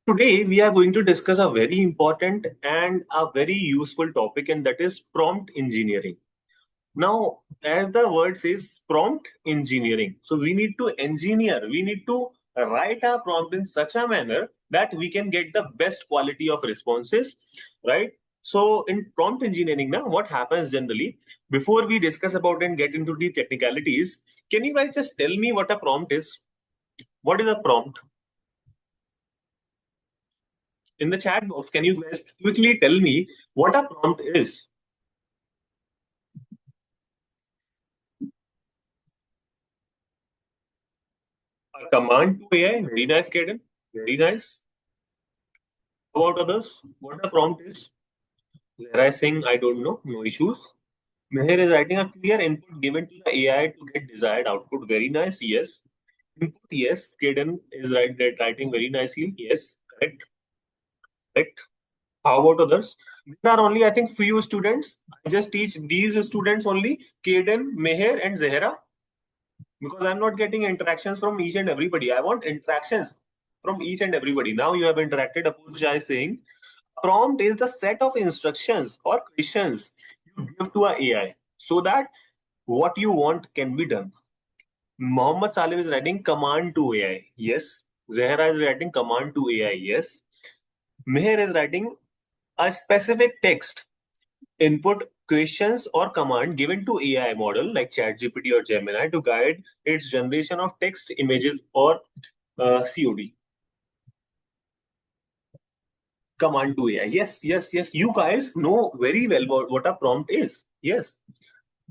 Today, we are going to discuss a very important and a very useful topic, and that is prompt engineering. Now, as the word says, prompt engineering. So, we need to engineer, we need to write our prompt in such a manner that we can get the best quality of responses, right? So, in prompt engineering, now what happens generally, before we discuss about and get into the technicalities, can you guys just tell me what a prompt is? What is a prompt? In the chat box, can you guys quickly tell me what a prompt is? A command to AI. Very nice, Kaden. Very nice. How about others? What a prompt is? Zara is saying, I don't know. No issues. Meher is writing a clear input given to the AI to get desired output. Very nice. Yes. Input, yes. Kaden is writing very nicely. Yes. Correct. Correct. How about others? There are only, I think, few students. I just teach these students only, Kaden, Meher, and Zehra, because I'm not getting interactions from each and everybody. I want interactions from each and everybody. Now you have interacted. Apurja is saying prompt is the set of instructions or questions you give to a AI so that what you want can be done. Mohammed Salim is writing command to AI. Yes. Zehra is writing command to AI. Yes. Meher is writing a specific text input questions or command given to AI model like ChatGPT or Gemini to guide its generation of text, images, or COD. Command to AI. Yes, yes, yes. You guys know very well what a prompt is. Yes.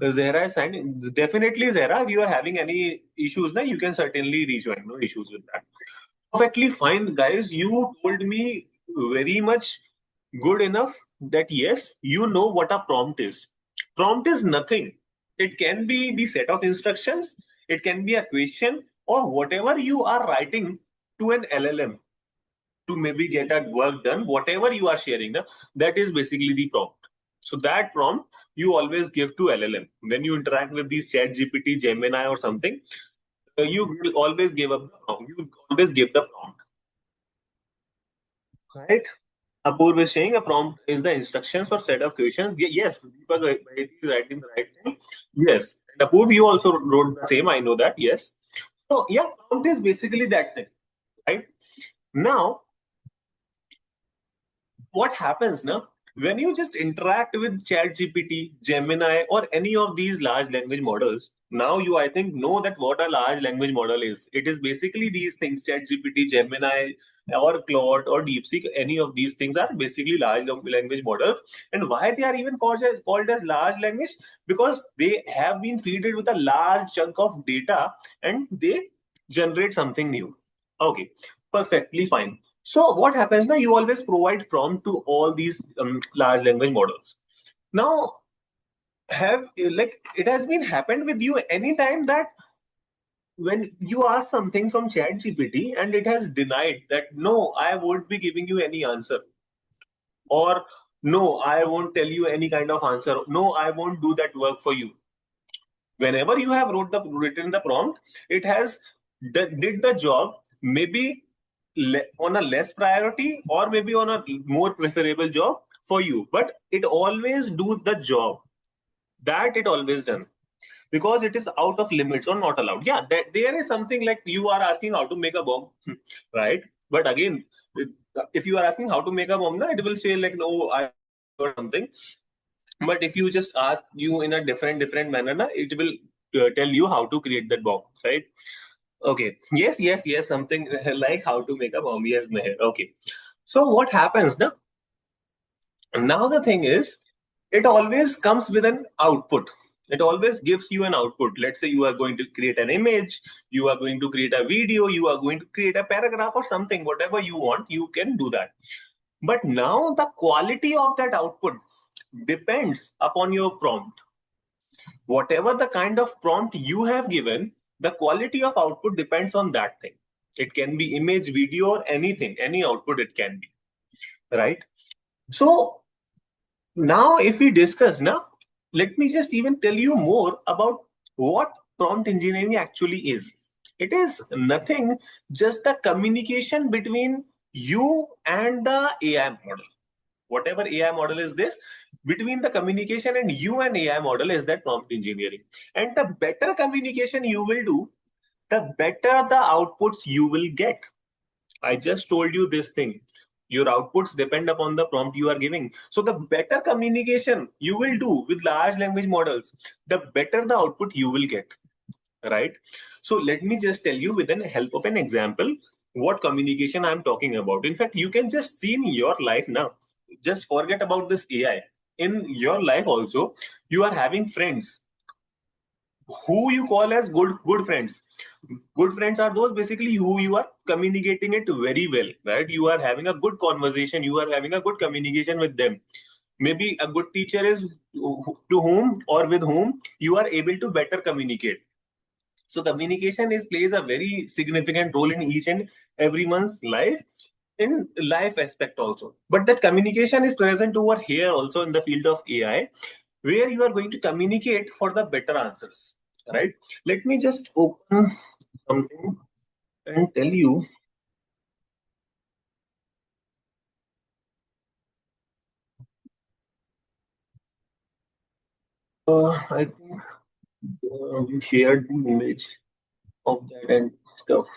Zehra is signing. Definitely, Zehra, if you are having any issues, now you can certainly rejoin. No issues with that. Perfectly fine, guys. You told me very much good enough that yes, you know what a prompt is. Prompt is nothing. It can be the set of instructions, it can be a question, or whatever you are writing to an LLM to maybe get a work done, whatever you are sharing, na, that is basically the prompt. So that prompt you always give to LLM. When you interact with these chat GPT, Gemini or something, you will always give up the prompt. You always give the prompt. Right? Apurv is saying a prompt is the instructions or set of questions. Yes, Deepak is writing the right thing. Yes. And Apurv, you also wrote the same. I know that. Yes. So, yeah, prompt is basically that thing. Right? Now, what happens now when you just interact with ChatGPT, Gemini, or any of these large language models? Now you, I think, know that what a large language model is. It is basically these things: ChatGPT, Gemini, or Claude, or DeepSeek. Any of these things are basically large language models. And why they are even called as large language? Because they have been feeded with a large chunk of data, and they generate something new. Okay, perfectly fine. So what happens now? You always provide prompt to all these large language models. Now, have like it has been happened with you anytime that when you ask something from Chat GPT and it has denied that no, I won't be giving you any answer, or no, I won't tell you any kind of answer. No, I won't do that work for you. Whenever you have written the prompt, it has did the job maybe on a less priority or maybe on a more preferable job for you, but it always do the job that it always done, because it is out of limits or not allowed. Yeah, there is something like you are asking how to make a bomb, right? But again, if you are asking how to make a bomb, it will say like no, I or something. But if you just ask you in a different manner, it will tell you how to create that bomb, right? Okay. Yes, yes, yes. Something like how to make a bomb. Yes, Meher. Okay. So what happens now? Now the thing is, it always comes with an output. It always gives you an output. Let's say you are going to create an image, you are going to create a video, you are going to create a paragraph or something, whatever you want, you can do that. But now the quality of that output depends upon your prompt. Whatever the kind of prompt you have given, the quality of output depends on that thing. It can be image, video, or anything, any output it can be, right? So now if we discuss now, let me just even tell you more about what prompt engineering actually is. It is nothing, just the communication between you and the AI model. Whatever AI model is this, between the communication and you and AI model is that prompt engineering. And the better communication you will do, the better the outputs you will get. I just told you this thing. Your outputs depend upon the prompt you are giving. So the better communication you will do with large language models, the better the output you will get, right? So let me just tell you with the help of an example what communication I'm talking about. In fact, you can just see in your life now. Just forget about this AI. In your life also, you are having friends who you call as good friends. Good friends are those basically who you are communicating it very well, right? You are having a good conversation, you are having a good communication with them. Maybe a good teacher is to whom or with whom you are able to better communicate. So communication is plays a very significant role in each and everyone's life, in life aspect also. But that communication is present over here also in the field of AI, where you are going to communicate for the better answers. Right? Let me just open something and tell you. I think we shared the image of that and stuff.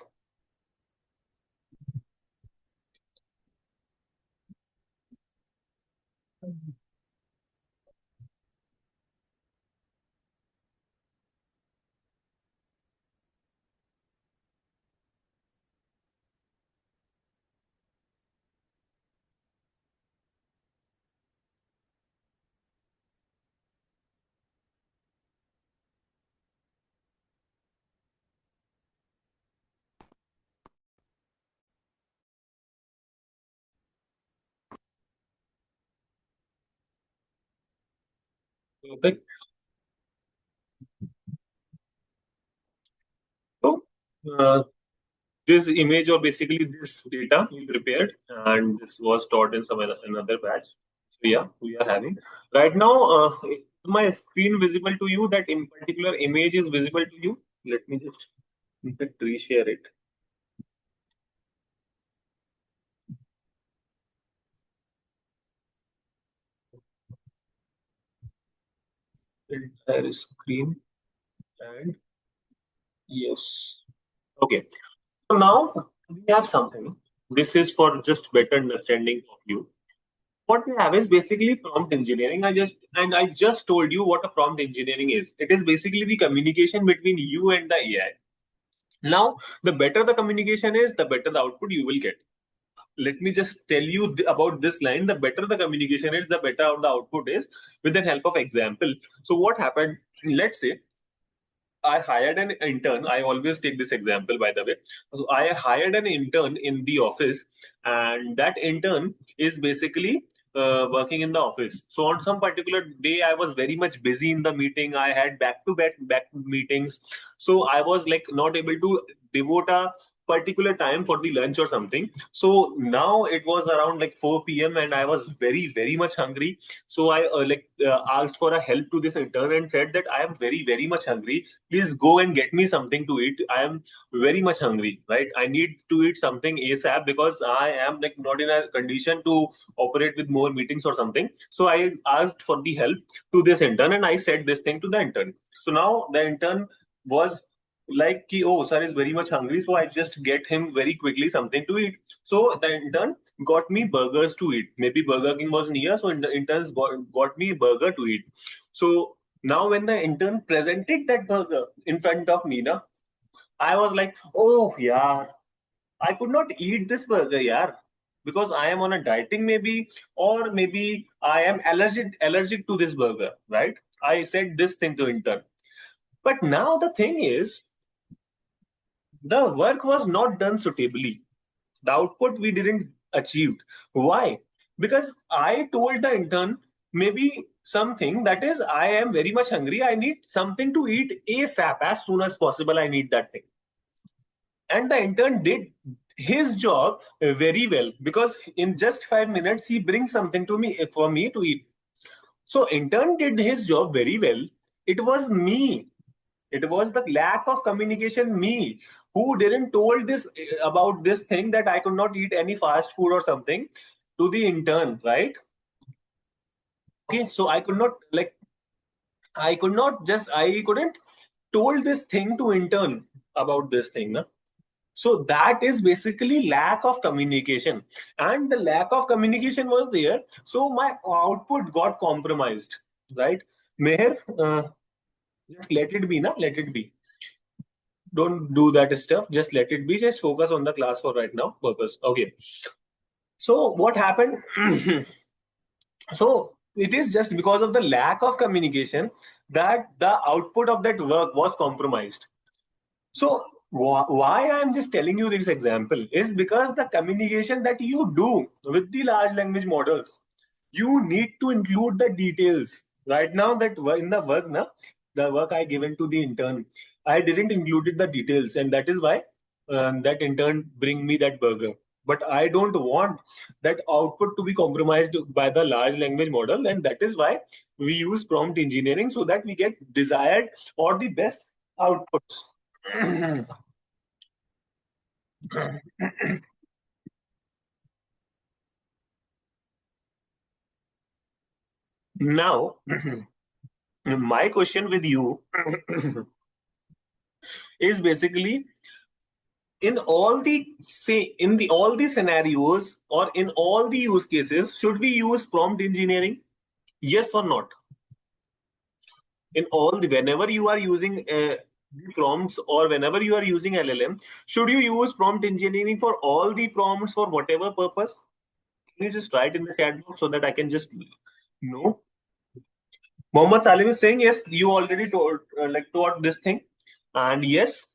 Perfect. So, uh, this image or basically this data we prepared and this was stored in some another batch. So yeah, we are having right now. Is my screen visible to you? That in particular image is visible to you? Let me just in fact reshare it. Entire screen and yes. Okay. So now we have something. This is for just better understanding of you. What we have is basically prompt engineering. I just told you what a prompt engineering is. It is basically the communication between you and the AI. Now, the better the communication is, the better the output you will get. Let me just tell you about this line. The better the communication is, the better the output is, with the help of example. So what happened? Let's say I hired an intern. I always take this example, by the way. So I hired an intern in the office, and that intern is basically working in the office. So on some particular day, I was very much busy in the meeting. I had back meetings, so I was like not able to devote a particular time for the lunch or something. So now it was around like 4 p.m. and I was very much hungry. So I asked for a help to this intern and said that I am very much hungry. Please go and get me something to eat. I am very much hungry, right? I need to eat something ASAP because I am like not in a condition to operate with more meetings or something. So I asked for the help to this intern and I said this thing to the intern. So now the intern was like ki, oh sir is very much hungry, so I just get him very quickly something to eat. So the intern got me burgers to eat. Maybe Burger King was near, so the interns got me burger to eat. So now, when the intern presented that burger in front of me, na, I was like, oh, yeah, I could not eat this burger, yeah, because I am on a dieting, maybe, or maybe I am allergic to this burger, right? I said this thing to intern. But now the thing is, the work was not done suitably. The output we didn't achieve. Why? Because I told the intern maybe something that is, I am very much hungry. I need something to eat ASAP, as soon as possible. I need that thing. And the intern did his job very well because in just 5 minutes he brings something to me for me to eat. So intern did his job very well. It was me, it was the lack of communication, me, who didn't told this about this thing that I could not eat any fast food or something to the intern, right? Okay, so I could not like I couldn't told this thing to intern about this thing, na? So that is basically lack of communication, and the lack of communication was there. So my output got compromised, right? Meher, just let it be, na? Let it be. Don't do that stuff. Just let it be. Just focus on the class for right now. Purpose. Okay. So what happened? So it is just because of the lack of communication that the output of that work was compromised. So why I'm just telling you this example is because the communication that you do with the large language models, you need to include the details. Right now, that in the work, na, the work I given to the intern, I didn't included the details, and that is why that intern bring me that burger. But I don't want that output to be compromised by the large language model, and that is why we use prompt engineering so that we get desired or the best outputs. Now, my question with you is basically in all the say in the all the scenarios or in all the use cases, should we use prompt engineering? Yes or not? In all the whenever you are using the prompts or whenever you are using LLM, should you use prompt engineering for all the prompts for whatever purpose? Can you just write in the chat box so that I can just know? Mohammed Salim is saying yes. You already told taught this thing, and yes,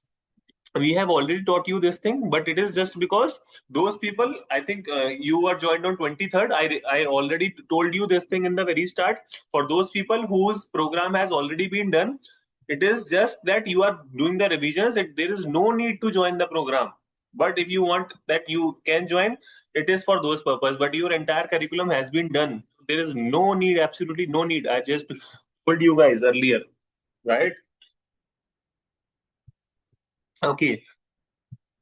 we have already taught you this thing, but it is just because those people, I think you were joined on 23rd. I already told you this thing in the very start. For those people whose program has already been done, it is just that you are doing the revisions. There is no need to join the program. But if you want that, you can join. It is for those purpose. But your entire curriculum has been done. There is no need, absolutely no need. I just told you guys earlier, right? Okay.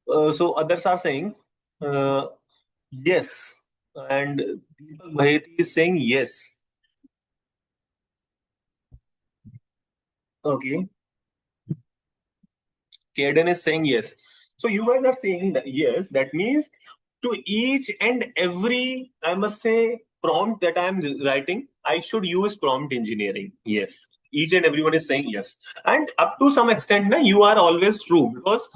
So others are saying uh, yes, and Deepak Bhayati is saying yes. Okay, Kaden is saying yes. So you guys are saying that yes. That means to each and every, I must say, prompt that I am writing, I should use prompt engineering. Yes, each and everyone is saying yes, and up to some extent, na, you are always true because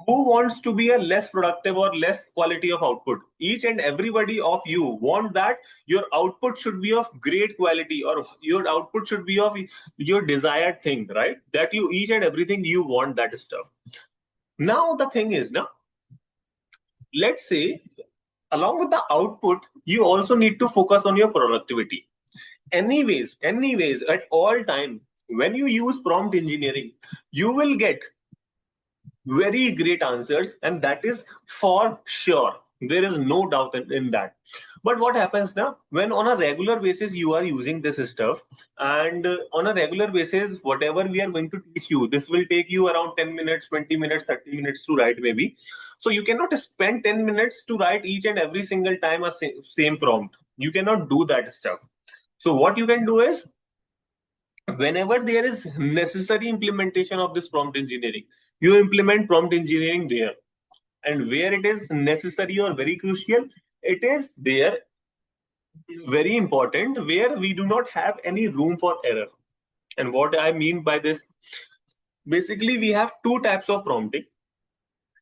who wants to be a less productive or less quality of output? Each and everybody of you want that your output should be of great quality or your output should be of your desired thing, right? That you each and everything you want that stuff. Now the thing is now, let's say along with the output, you also need to focus on your productivity. Anyways, at all time, when you use prompt engineering, you will get very great answers, and that is for sure. There is no doubt in that. But what happens now when on a regular basis you are using this stuff, and on a regular basis, whatever we are going to teach you, this will take you around 10 minutes, 20 minutes, 30 minutes to write, maybe. So you cannot spend 10 minutes to write each and every single time a same prompt. You cannot do that stuff. So what you can do is whenever there is necessary implementation of this prompt engineering, you implement prompt engineering there, and where it is necessary or very crucial, it is there, very important, where we do not have any room for error. And what I mean by this, basically we have two types of prompting.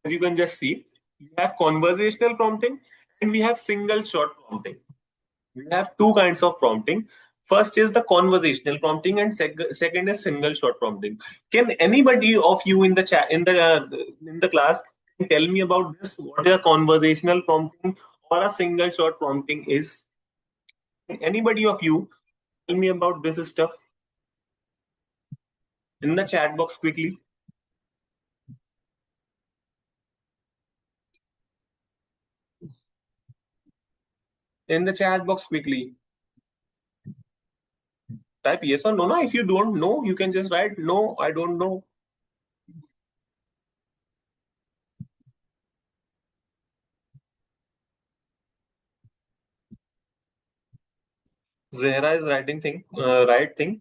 As you can just see, we have conversational prompting and we have single shot prompting. We have two kinds of prompting. First is the conversational prompting, and second is single shot prompting. Can anybody of you in the chat in the class tell me about this? What a conversational prompting or a single shot prompting is? Can anybody of you tell me about this stuff in the chat box quickly? In the chat box quickly. Type yes or no. No, if you don't know, you can just write no. I don't know. Zehra is writing thing, right thing.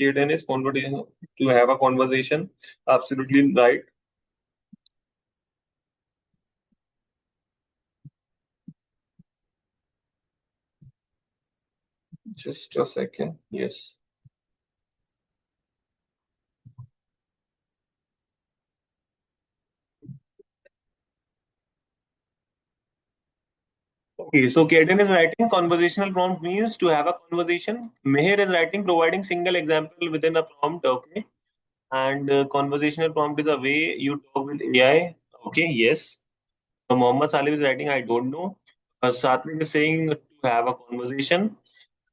Kaden is conversation to have a conversation. Absolutely right. Just a second. Yes. Okay, so Kaden is writing conversational prompt means to have a conversation. Meher is writing providing single example within a prompt. Okay, and conversational prompt is a way you talk with AI. Okay, yes. Mohammed Salih is writing, I don't know. Satwik is saying to have a conversation.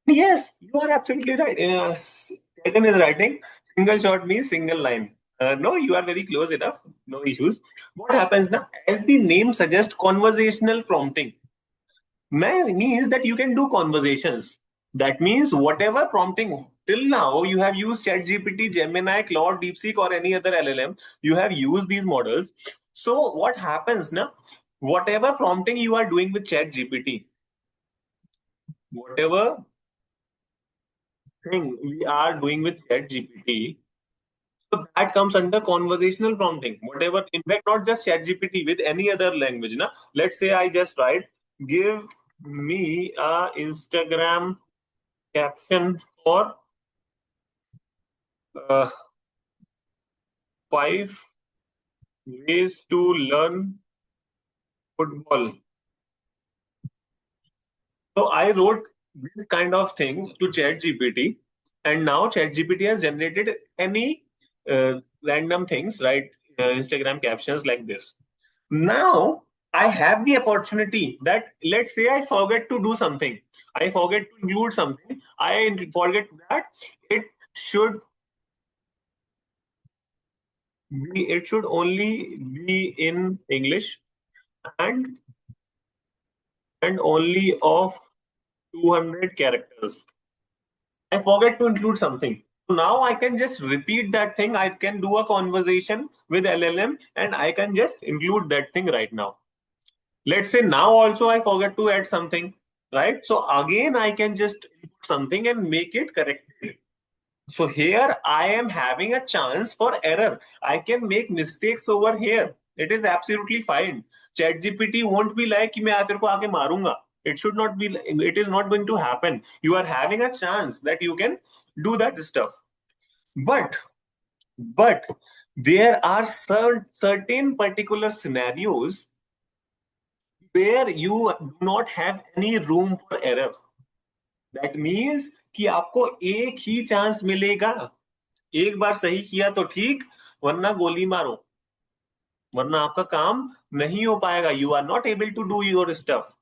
Yes, you are absolutely right. Ketan is writing, single shot means single line. No, you are very close enough. No issues. What happens now? As the name suggests, conversational prompting means that you can do conversations. That means whatever prompting till now you have used ChatGPT, Gemini, Claude, DeepSeek, or any other LLM, you have used these models. So what happens now? Whatever prompting you are doing with ChatGPT, whatever thing we are doing with ChatGPT, so that comes under conversational prompting. Whatever, in fact, not just ChatGPT, with any other language. Na? Let's say I just write, give me a Instagram caption for uh, 5 ways to learn football. So I wrote this kind of thing to ChatGPT, and now ChatGPT has generated any random things, right? Instagram captions like this. Now I have the opportunity that let's say I forget to do something, I forget to include something, I forget that it should it should only be in English and only of 200 characters. I forget to include something. So now I can just repeat that thing. I can do a conversation with LLM and I can just include that thing right now. Let's say now also I forget to add something, right? So again, I can just input something and make it corrected. So here I am having a chance for error. I can make mistakes over here. It is absolutely fine. ChatGPT won't be like कि मैं तेरे को आके मारूंगा. It should not be. It is not going to happen. You are having a chance that you can do that stuff. But but there are certain particular scenarios where you do not have any room for error. That means कि आपको एक ही chance मिलेगा. एक बार सही किया तो ठीक, वरना गोली मारो, वरना आपका काम नहीं हो पाएगा. You are not able to do your stuff.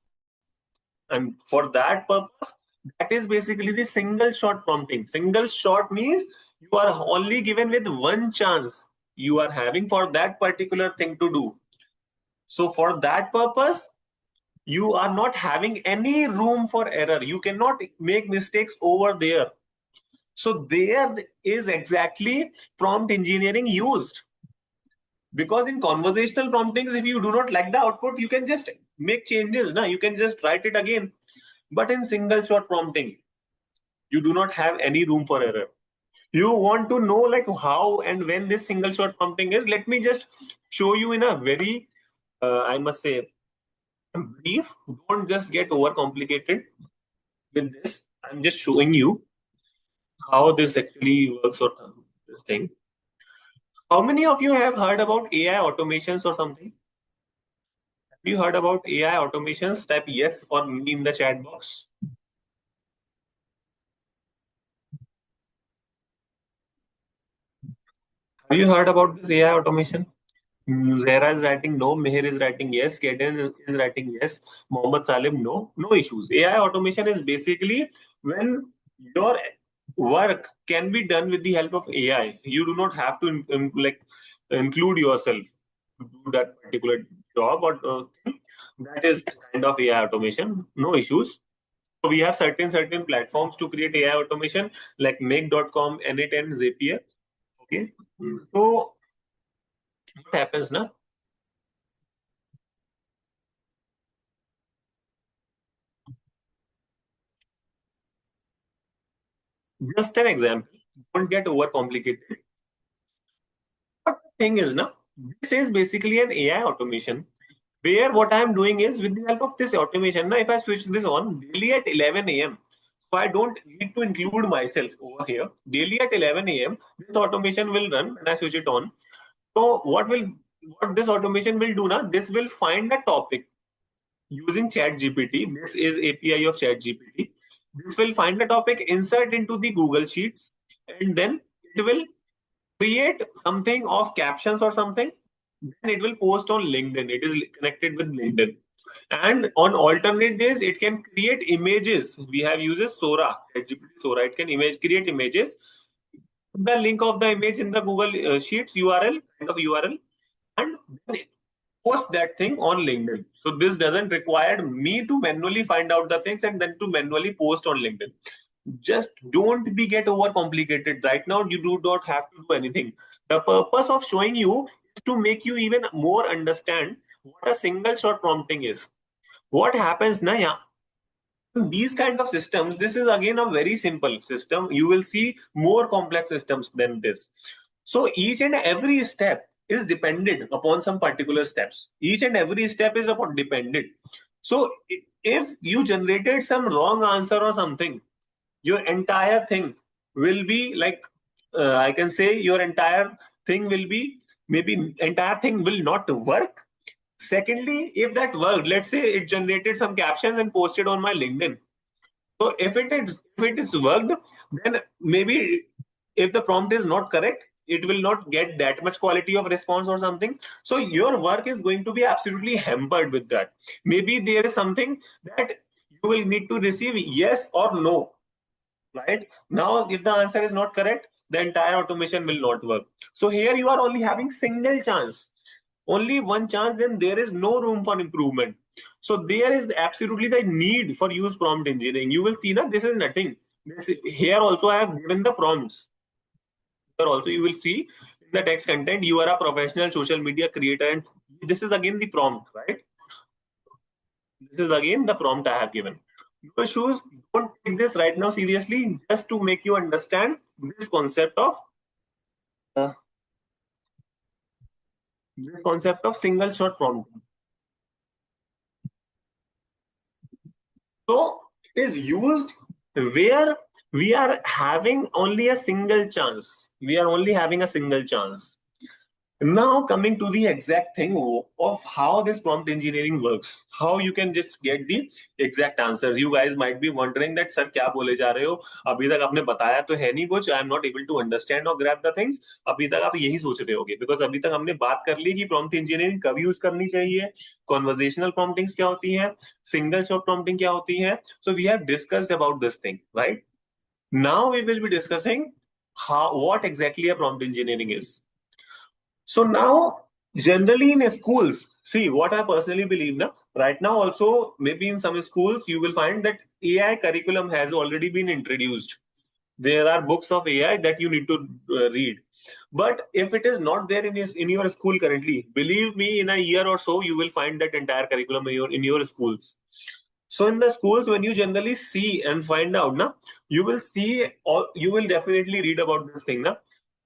And for that purpose, that is basically the single shot prompting. Single shot means you are only given with one chance you are having for that particular thing to do. So for that purpose, you are not having any room for error. You cannot make mistakes over there. So there is exactly prompt engineering used. Because in conversational promptings, if you do not like the output, you can just make changes. You can just write it again. But in single shot prompting, you do not have any room for error. You want to know like how and when this single shot prompting is. Let me just show you in a very, I must say, brief. Don't just get overcomplicated with this. I'm just showing you how this actually works or this thing. How many of you have heard about AI automations or something? Have you heard about AI automations? Type yes or me in the chat box. Have you heard about this AI automation? Zehra is writing no, Meher is writing yes, Kaden is writing yes, Mohammed Salim no, no issues. AI automation is basically when your work can be done with the help of AI. You do not have to like include yourself to do that particular job or that is kind of AI automation. No issues. So we have certain platforms to create AI automation like make.com, N8 and Zapier. Okay. So what happens now? Just an example. Don't get overcomplicated. But the thing is, now this is basically an AI automation where what I'm doing is with the help of this automation. Now, if I switch this on daily at 11 a.m., so I don't need to include myself over here. Daily at 11 a.m., this automation will run and I switch it on. So what this automation will do now? This will find a topic using ChatGPT. This is API of ChatGPT. This will find a topic, insert into the Google Sheet, and then it will create something of captions or something. Then it will post on LinkedIn. It is connected with LinkedIn. And on alternate days, it can create images. We have uses Sora, ChatGPT Sora. It can create images. Put the link of the image in the Google Sheets URL, kind of URL, and then post that thing on LinkedIn. So this doesn't require me to manually find out the things and then to manually post on LinkedIn. Just don't be get overcomplicated. Right now, you do not have to do anything. The purpose of showing you is to make you even more understand what a single shot prompting is. What happens now? Yeah, these kind of systems, this is again a very simple system. You will see more complex systems than this. So each and every step is dependent upon some particular steps. Each and every step is upon dependent. So if you generated some wrong answer or something, your entire thing will be like, I can say your entire thing will be, maybe entire thing will not work. Secondly, if that worked, let's say it generated some captions and posted on my LinkedIn. So if it is worked, then maybe if the prompt is not correct, it will not get that much quality of response or something. So your work is going to be absolutely hampered with that. Maybe there is something that you will need to receive yes or no. Right now, if the answer is not correct, the entire automation will not work. So here you are only having single chance, only one chance, then there is no room for improvement. So there is absolutely the need for use prompt engineering. You will see now, this is nothing. Here also I have given the prompts. Here also you will see in the text content, you are a professional social media creator, and this is again the prompt, right? This is again the prompt I have given. Your shoes, don't take this right now seriously, just to make you understand uh, this concept of single shot prompt. So it is used where we are having only a single chance. We are only having a single chance. Now, coming to the exact thing of how this prompt engineering works, how you can just get the exact answers. You guys might be wondering that sir क्या बोले जा रहे हो? अभी तक आपने बताया तो है नहीं कुछ. I am not able to understand or grab the things. अभी तक आप यही सोच रहे होगे because अभी तक हमने बात कर ली कि prompt engineering कब यूज करनी चाहिए, conversational promptings क्या होती है, single shot prompting क्या होती है. So we have discussed about this thing, right? Now we will be discussing how what exactly a prompt engineering is. So now, generally in schools, see what I personally believe now. Right now, also maybe in some schools, you will find that AI curriculum has already been introduced. There are books of AI that you need to read. But if it is not there in your school currently, believe me, in a year or so, you will find that entire curriculum in your schools. So in the schools, when you generally see and find out, na, you will see or you will definitely read about this thing. Na,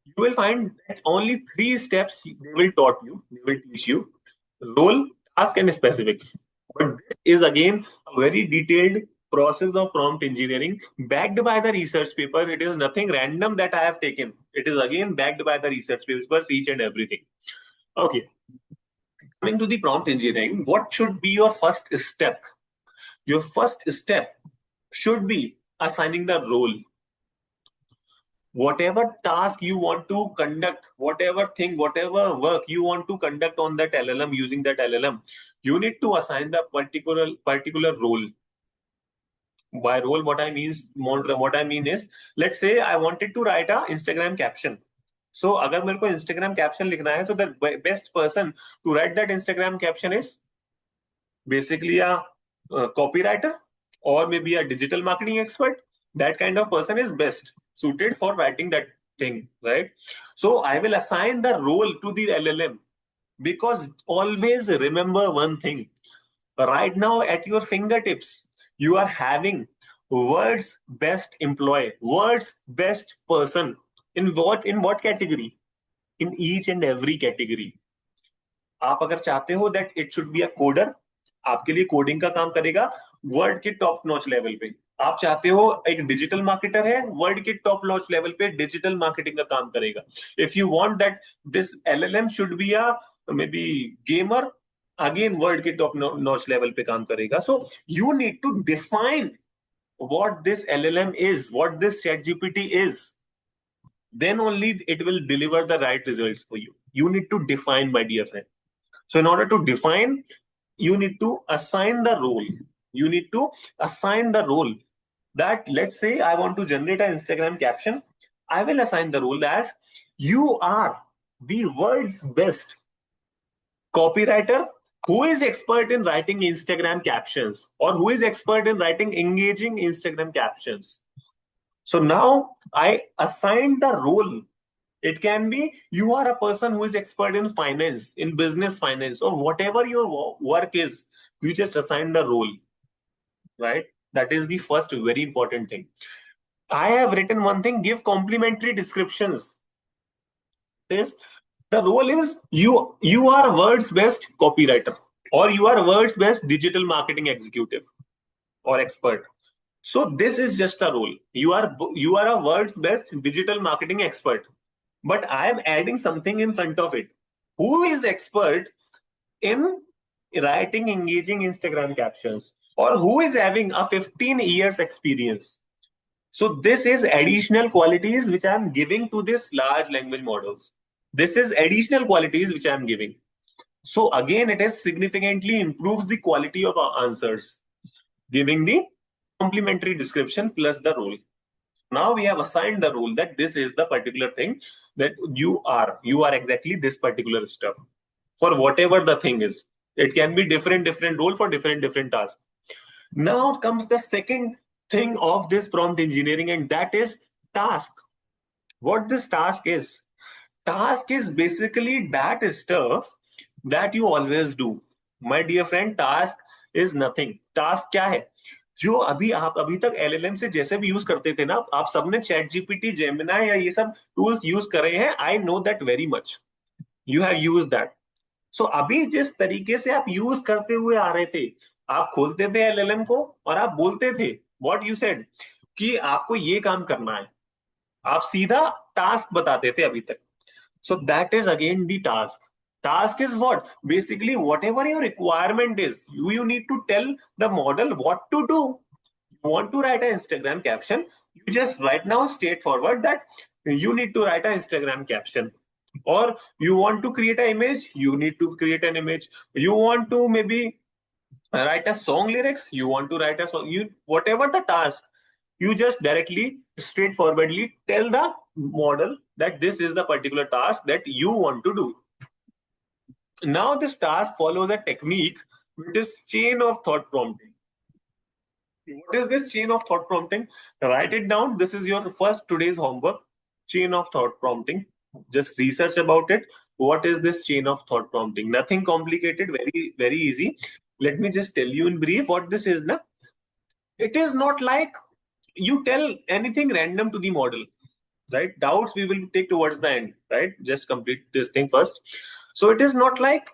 you will find that only three steps they will taught you, they will teach you: role, task, and specifics. But this is again a very detailed process of prompt engineering backed by the research paper. It is nothing random that I have taken. It is again backed by the research papers, each and everything. Okay, coming to the prompt engineering, what should be your first step? Your first step should be assigning the role. Whatever task you want to conduct, whatever thing, whatever work you want to conduct on that LLM, using that LLM, you need to assign the particular role. By role, what I mean is, let's say I wanted to write a Instagram caption. So अगर मेरे को Instagram caption लिखना है, so the best person to write that Instagram caption is basically a copywriter or maybe a digital marketing expert. That kind of person is best suited for writing that thing, right? So I will assign the role to the LLM, because always remember one thing: right now at your fingertips, you are having world's best employee, world's best person. In what category? In each and every category. आप अगर चाहते हो that it should be a coder, आपके लिए coding का काम करेगा world के टॉप नॉच लेवल पे। आप चाहते हो एक डिजिटल मार्केटर है, वर्ल्ड के टॉप नॉच लेवल पे डिजिटल मार्केटिंग का काम करेगा। If you want that this LLM should be a maybe gamer, again world के टॉप नॉच लेवल पे काम करेगा। So you need to define what this LLM is, what this ChatGPT is, then only it will deliver the right results for you. You need to define, my dear friend. So in order to define, you need to assign the role. You need to assign the role that, let's say I want to generate an Instagram caption. I will assign the role as you are the world's best copywriter who is expert in writing Instagram captions or who is expert in writing engaging Instagram captions. So now I assign the role. It can be you are a person who is expert in finance, in business finance, or whatever your work is. You just assign the role, right? That is the first very important thing. I have written one thing, give complimentary descriptions. Is the role is you are world's best copywriter or you are world's best digital marketing executive or expert. So this is just a role. You are a world's best digital marketing expert, but I am adding something in front of it. Who is expert in writing engaging Instagram captions or who is having a 15 years experience? So this is additional qualities which I am giving to this large language models. This is additional qualities which I am giving. So again, it has significantly improves the quality of our answers, giving the complementary description plus the role. Now we have assigned the role that this is the particular thing that you are exactly this particular stuff for whatever the thing is. It can be different role for different tasks. Now comes the second thing of this prompt engineering, and that is task. What this task is basically that stuff that you always do. My dear friend, task is nothing. Task क्या है? जो अभी आप अभी तक LLM से जैसे भी यूज करते थे ना, आप सबने चैट जीपीटी, जेमिनाई या ये सब टूल्स यूज करे हैं। I know that very much, you have use that. So अभी जिस तरीके से आप यूज करते हुए आ रहे थे, आप खोलते थे एलएलएम को और आप बोलते थे व्हाट यू सेड कि आपको ये काम करना है, आप सीधा टास्क बताते थे अभी तक। So that is again the task. Task is what? Basically, whatever your requirement is, you need to tell the model what to do. You want to write an Instagram caption, you just right now straightforward that you need to write an Instagram caption. Or you want to create an image, you need to create an image. You want to maybe write a song lyrics, you want to write a song, you whatever the task, you just directly straightforwardly tell the model that this is the particular task that you want to do. Now this task follows a technique which is chain of thought prompting. What is this chain of thought prompting? Write it down. This is your first today's homework. Chain of thought prompting. Just research about it. What is this chain of thought prompting? Nothing complicated, very easy. Let me just tell you in brief what this is. Na? It is not like you tell anything random to the model, right? Doubts we will take towards the end, right? Just complete this thing first. So it is not like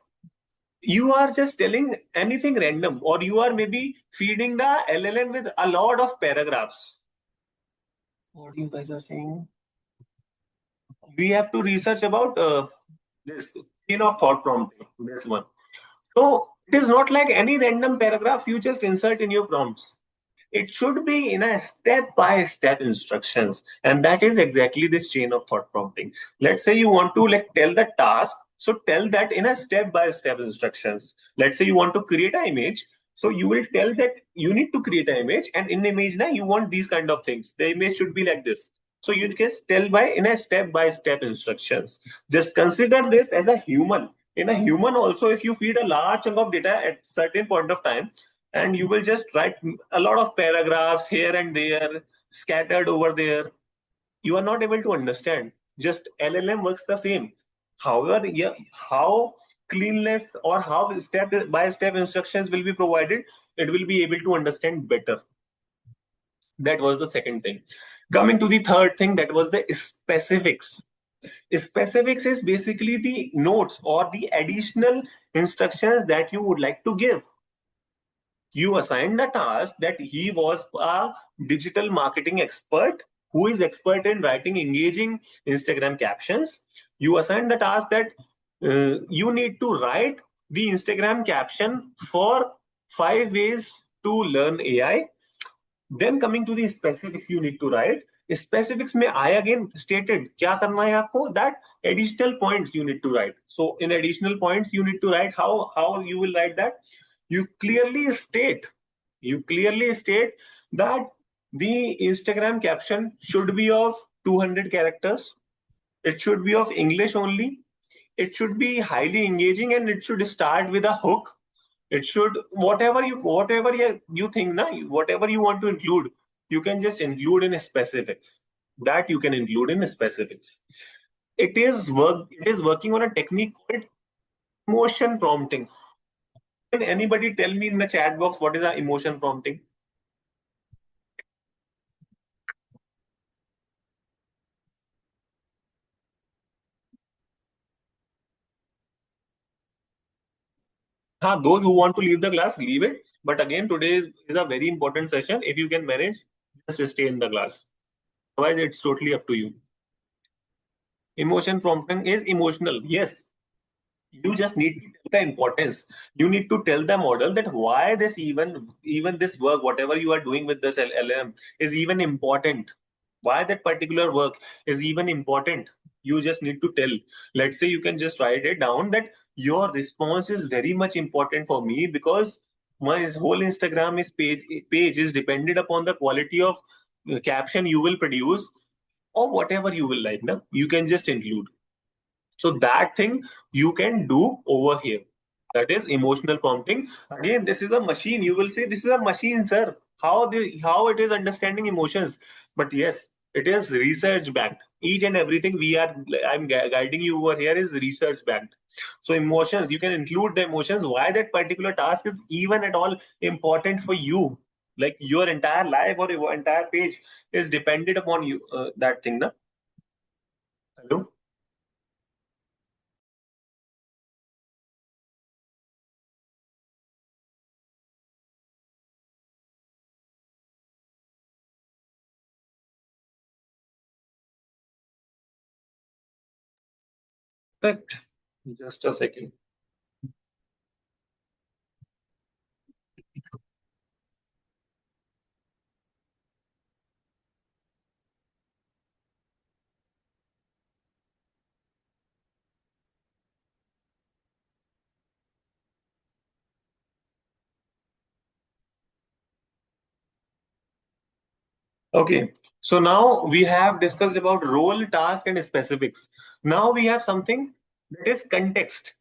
you are just telling anything random, or you are maybe feeding the LLM with a lot of paragraphs. What you guys are saying? We have to research about this chain of thought prompting. This one. So it is not like any random paragraph you just insert in your prompts. It should be in a step-by-step instructions, and that is exactly this chain of thought prompting. Let's say you want to like tell the task, so tell that in a step-by-step instructions. Let's say you want to create an image, so you will tell that you need to create an image, and in the image now you want these kind of things. The image should be like this. So you can tell by in a step-by-step instructions. Just consider this as a human. In a human also, if you feed a large chunk of data at certain point of time, and you will just write a lot of paragraphs here and there scattered over there, you are not able to understand. Just LLM works the same. However, yeah, how cleanless or how step by step instructions will be provided, it will be able to understand better. That was the second thing. Coming to the third thing, that was the specifics. Specifics is basically the notes or the additional instructions that you would like to give. You assigned a task that he was a digital marketing expert who is expert in writing engaging Instagram captions. You assigned the task that you need to write the Instagram caption for 5 ways to learn AI. Then coming to the specifics you need to write. Specifics में I again stated क्या करना है आपको, that additional points you need to write. So in additional points you need to write how you will write that. You clearly state you clearly state that the Instagram caption should be of 200 characters. It should be of English only. It should be highly engaging and it should start with a hook. It should whatever you think na, whatever you want to include, you can just include in specifics. That you can include in specifics. It is working on a technique called emotion prompting. Can anybody tell me in the chat box what is a emotion prompting? Those who want to leave the class, leave it. But again, today is a very important session. If you can manage, just stay in the class. Otherwise, it's totally up to you. Emotion prompting is emotional. Yes, you just need to tell the importance. You need to tell the model that why this even this work, whatever you are doing with this LLM, is even important. Why that particular work is even important. You just need to tell. Let's say you can just write it down that your response is very much important for me because my whole Instagram is page is dependent upon the quality of caption you will produce or whatever you will like. No, you can just include. So that thing you can do over here. That is emotional prompting. Again, this is a machine. You will say this is a machine, sir. How it is understanding emotions? But yes, it is research backed. Each and everything I'm guiding you over here is research backed. So emotions, you can include the emotions. Why that particular task is even at all important for you? Like your entire life or your entire page is dependent upon you. That thing, na? Hello. Correct. Just a second. Okay. So now we have discussed about role, task, and specifics. Now we have something that is context.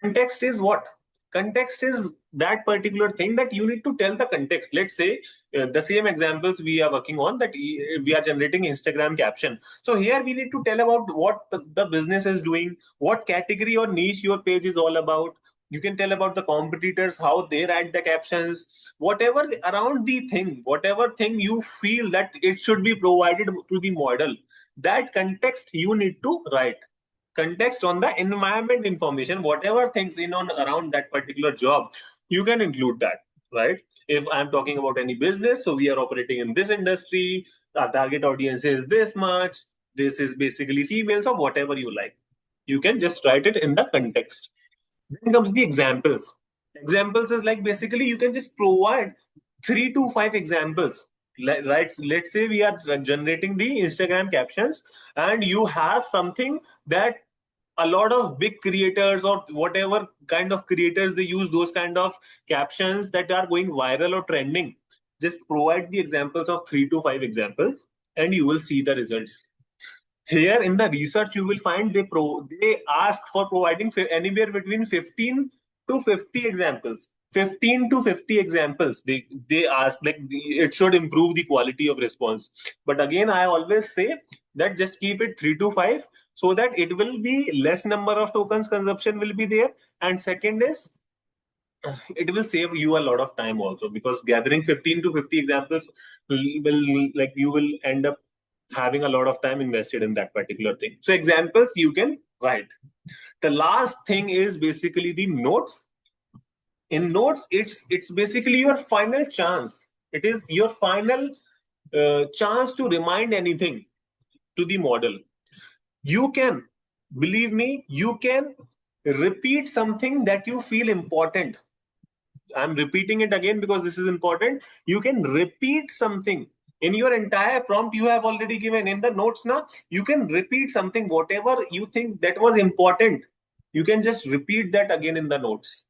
Context is what? Context is that particular thing that you need to tell the context. Let's say the same examples we are working on that we are generating Instagram caption. So here we need to tell about what the business is doing, what category or niche your page is all about. You can tell about the competitors, how they write the captions, around the thing, whatever thing you feel that it should be provided to the model. That context you need to write. Context on the environment information, whatever things in on around that particular job, you can include that, right? If I'm talking about any business, so we are operating in this industry, our target audience is this much, this is basically females or whatever you like. You can just write it in the context. Then comes the examples. Examples is like basically you can just provide 3 to 5 examples. Right, let's say we are generating the Instagram captions and you have something that a lot of big creators or whatever kind of creators they use those kind of captions that are going viral or trending. Just provide the examples of 3 to 5 examples and you will see the results. Here in the research, you will find they ask for providing anywhere between 15 to 50 examples. 15 to 50 examples. They ask like it should improve the quality of response. But again, I always say that just keep it 3 to 5 so that it will be less number of tokens consumption will be there. And second is it will save you a lot of time also, because gathering 15 to 50 examples will, like, you will end up having a lot of time invested in that particular thing. So examples you can write. The last thing is basically the notes. In notes, it's basically your final chance. It is your final chance to remind anything to the model. You can, believe me, you can repeat something that you feel important. I'm repeating it again because this is important. You can repeat something in your entire prompt you have already given in the notes. Now you can repeat something, whatever you think that was important. You can just repeat that again in the notes,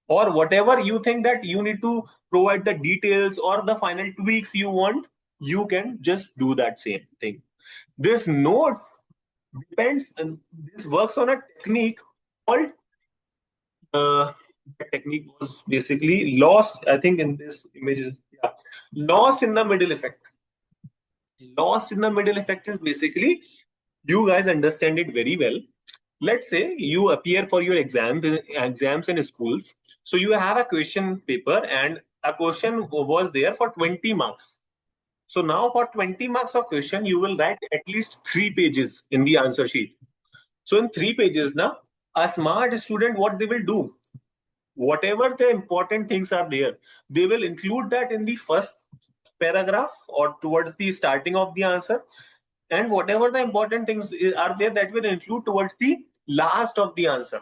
or whatever you think that you need to provide the details or the final tweaks you want. You can just do that same thing. This notes depends, and this works on a technique called uh, the technique was basically lost. I think in this image is, yeah, lost in the middle effect. Lost in the middle effect is basically, you guys understand it very well. Let's say you appear for your exams in schools. So you have a question paper, and a question was there for 20 marks. So now for 20 marks of question, you will write at least 3 pages in the answer sheet. So in 3 pages now, a smart student, what they will do, whatever the important things are there, they will include that in the first paragraph or towards the starting of the answer, and whatever the important things are there, that will include towards the last of the answer.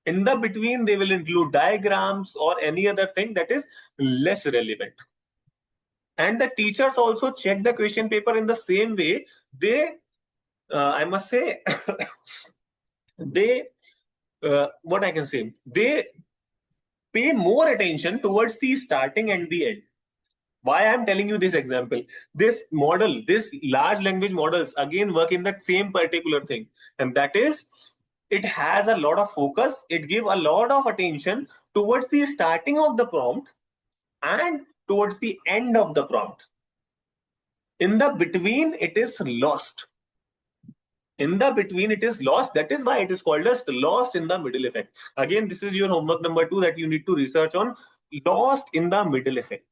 In the between, they will include diagrams or any other thing that is less relevant. And the teachers also check the question paper in the same way. They, I must say, they, what I can say, they pay more attention towards the starting and the end. Why I'm telling you this example? This model, this large language models again work in that same particular thing, and that is, it has a lot of focus. It give a lot of attention towards the starting of the prompt and towards the end of the prompt. In the between, it is lost. In the between, it is lost. That is why it is called as lost in the middle effect. Again, this is your homework number 2 that you need to research on, lost in the middle effect.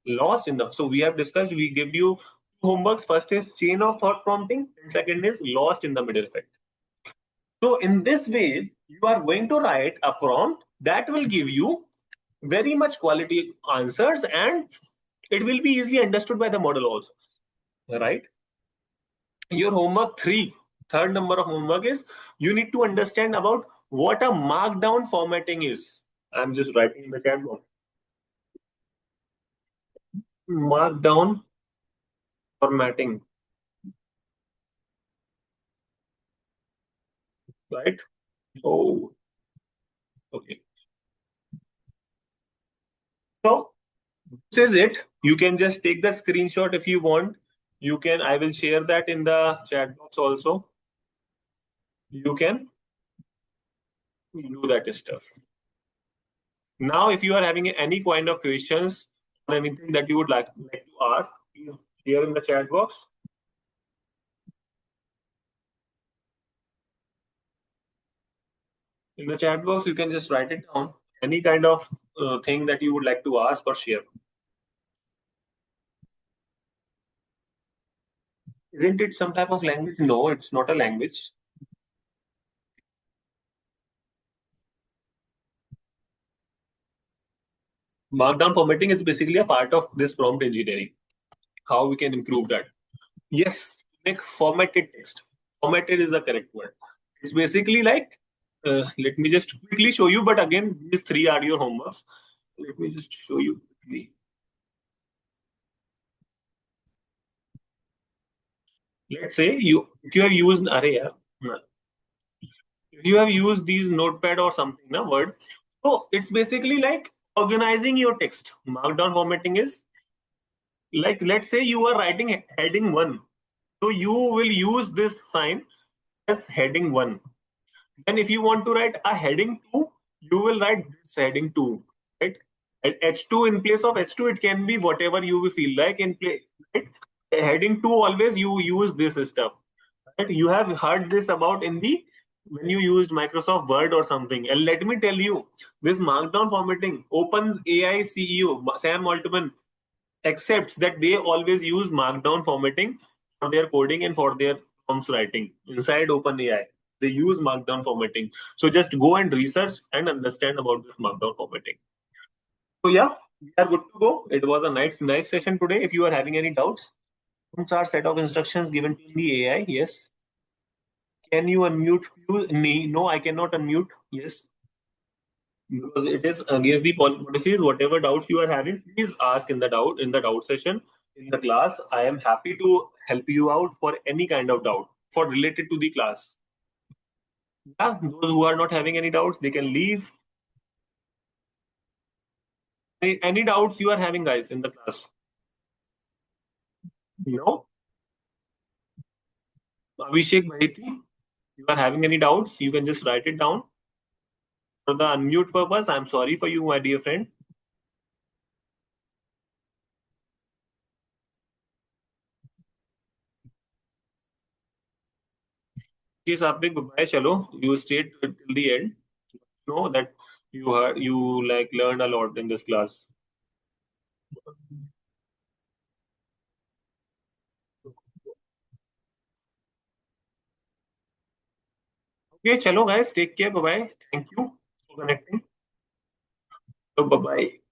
Lost in the, so we have discussed, we give you homeworks. First is chain of thought prompting, and second is lost in the middle effect. So in this way, you are going to write a prompt that will give you very much quality answers, and it will be easily understood by the model also, right? Your homework 3, third number of homework is, you need to understand about what a markdown formatting is. I'm just writing in the chat box. Markdown formatting, right? Oh, okay. So this is it. You can just take the screenshot if you want. You can, I will share that in the chat box also. You can do that stuff. Now, if you are having any kind of questions or anything that you would like to ask, please share in the chat box. In the chat box, you can just write it down. Any kind of thing that you would like to ask or share. Isn't it some type of language? No, it's not a language. Markdown formatting is basically a part of this prompt engineering. How we can improve that? Yes, make formatted text. Formatted is the correct word. It's basically like, let me just quickly show you. But again, these 3 are your homeworks. Let me just show you quickly. Let's say if you have used array, if you have used these notepad or something, na word. So it's basically like organizing your text. Markdown formatting is like, let's say you are writing heading 1. So you will use this sign as heading 1. And if you want to write a heading 2, you will write this heading 2, right? And H2, in place of H2, it can be whatever you will feel like in place, right? Heading 2, always you use this stuff. Right? You have heard this about in the when you used Microsoft Word or something. And let me tell you, this markdown formatting, Open AI CEO Sam Altman accepts that they always use markdown formatting for their coding and for their prompts writing inside OpenAI. They use markdown formatting. So just go and research and understand about this markdown formatting. So yeah, we are good to go. It was a nice session today. If you are having any doubts, prompts are set of instructions given to the AI. Yes. Can you unmute? No, I cannot unmute. Yes. Because it is against the policies. Whatever doubts you are having, please ask in the doubt session in the class. I am happy to help you out for any kind of doubt for related to the class. Yeah, those who are not having any doubts, they can leave. Any doubts you are having, guys, in the class? No. Abhishek Baheti, you are having any doubts? You can just write it down for the unmute purpose. I'm sorry for you, my dear friend. Okay, Sapik, bye. Chalo, you stayed till the end. Know that you like learned a lot in this class. Okay, chalo guys, take care. Bye bye. Thank you for connecting. So bye bye.